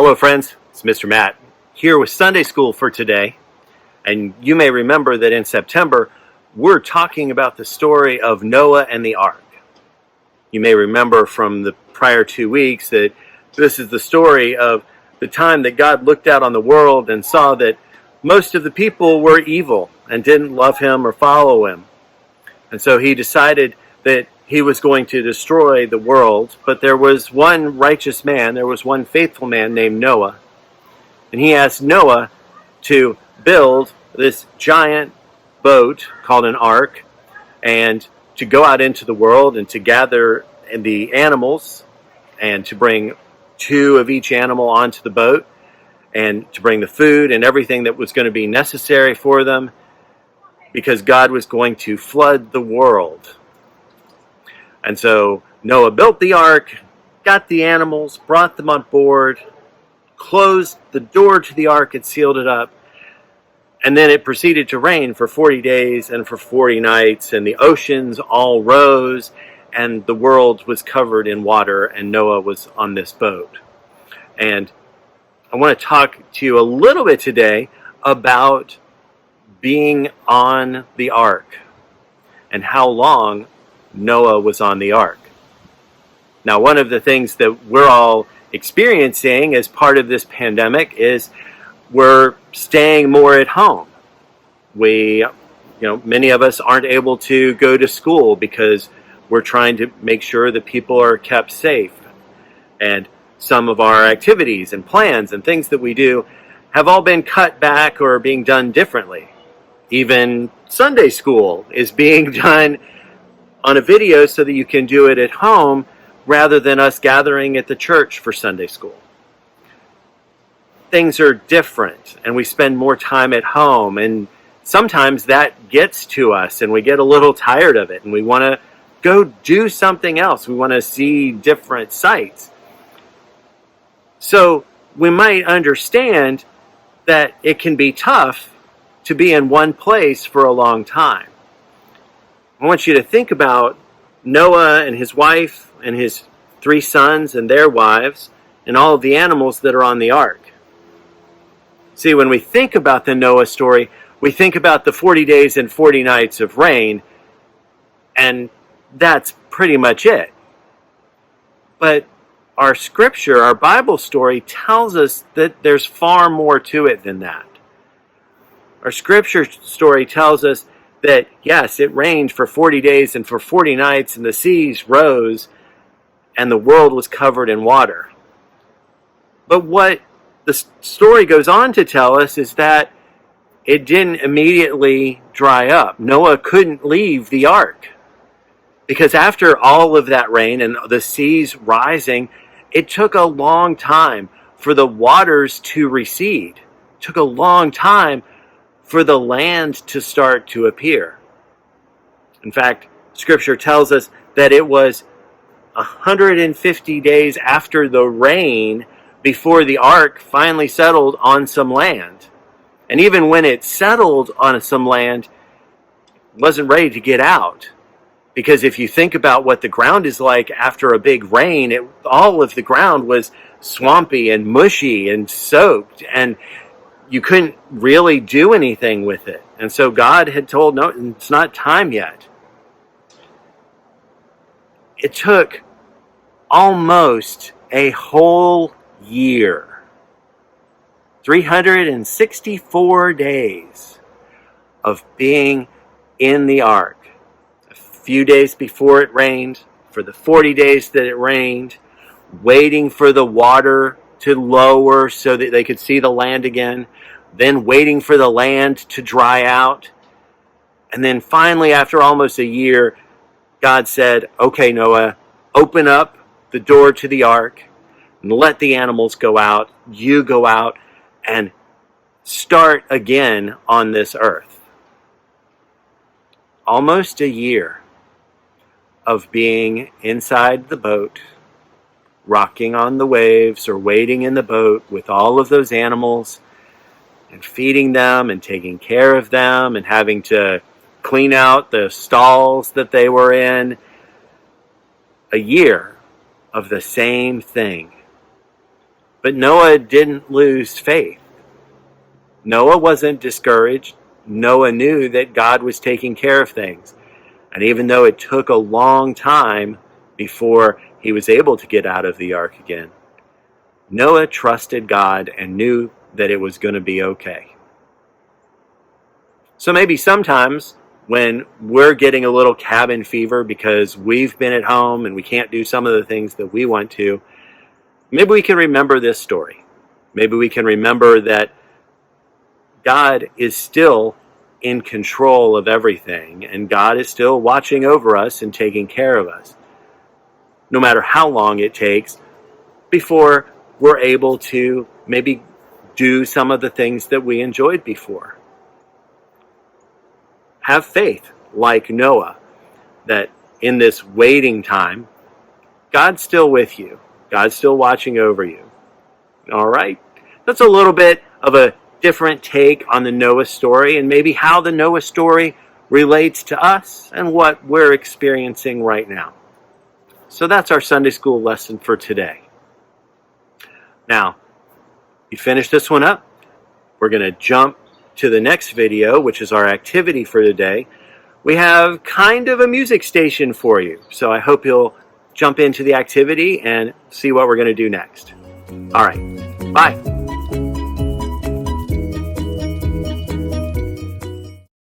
Hello friends, it's Mr. Matt here with Sunday School for today. And you may remember that in September, we're talking about the story of Noah and the ark. You may remember from the prior 2 weeks that this is the story of the time that God looked out on the world and saw that most of the people were evil and didn't love him or follow him. And so he decided that he was going to destroy the world, but there was one righteous man, there was one faithful man named Noah, and he asked Noah to build this giant boat called an ark, and to go out into the world and to gather the animals, and to bring 2 of each animal onto the boat, and to bring the food and everything that was going to be necessary for them, because God was going to flood the world. And so Noah built the ark, got the animals, brought them on board, closed the door to the ark and sealed it up. And then it proceeded to rain for 40 days and for 40 nights, and the oceans all rose, and the world was covered in water, and Noah was on this boat. And I want to talk to you a little bit today about being on the ark and how long Noah was on the ark. Now, one of the things that we're all experiencing as part of this pandemic is we're staying more at home. Many of us aren't able to go to school because we're trying to make sure that people are kept safe. And some of our activities and plans and things that we do have all been cut back or being done differently. Even Sunday school is being done on a video so that you can do it at home rather than us gathering at the church for Sunday school. Things are different, and we spend more time at home, and sometimes that gets to us and we get a little tired of it and we want to go do something else. We want to see different sights. So we might understand that it can be tough to be in one place for a long time. I want you to think about Noah and his wife and his 3 sons and their wives and all of the animals that are on the ark. See, when we think about the Noah story, we think about the 40 days and 40 nights of rain, and that's pretty much it. But our scripture, our Bible story, tells us that there's far more to it than that. Our scripture story tells us that, yes, it rained for 40 days and for 40 nights, and the seas rose, and the world was covered in water. But what the story goes on to tell us is that it didn't immediately dry up. Noah couldn't leave the ark, because after all of that rain and the seas rising, it took a long time for the waters to recede. It took a long time for the land to start to appear. In fact, Scripture tells us that it was 150 days after the rain before the ark finally settled on some land. And even when it settled on some land, it wasn't ready to get out. Because if you think about what the ground is like after a big rain, all of the ground was swampy and mushy and soaked, and you couldn't really do anything with it. And so God had told, no, it's not time yet. It took almost a whole year, 364 days of being in the ark. A few days before it rained, for the 40 days that it rained, waiting for the water to lower so that they could see the land again, then waiting for the land to dry out. And then finally, after almost a year, God said, okay, Noah, open up the door to the ark and let the animals go out. You go out and start again on this earth. Almost a year of being inside the boat, rocking on the waves or waiting in the boat with all of those animals and feeding them and taking care of them and having to clean out the stalls that they were in. A year of the same thing. But Noah didn't lose faith. Noah wasn't discouraged. Noah knew that God was taking care of things. And even though it took a long time before he was able to get out of the ark again, Noah trusted God and knew that it was going to be okay. So maybe sometimes when we're getting a little cabin fever because we've been at home and we can't do some of the things that we want to, maybe we can remember this story. Maybe we can remember that God is still in control of everything, and God is still watching over us and taking care of us, no matter how long it takes before we're able to maybe do some of the things that we enjoyed before. Have faith, like Noah, that in this waiting time, God's still with you. God's still watching over you. All right? That's a little bit of a different take on the Noah story, and maybe how the Noah story relates to us and what we're experiencing right now. So that's our Sunday school lesson for today. Now, you finish this one up, we're going to jump to the next video, which is our activity for today. We have kind of a music station for you, so I hope you'll jump into the activity and see what we're going to do next. All right, bye.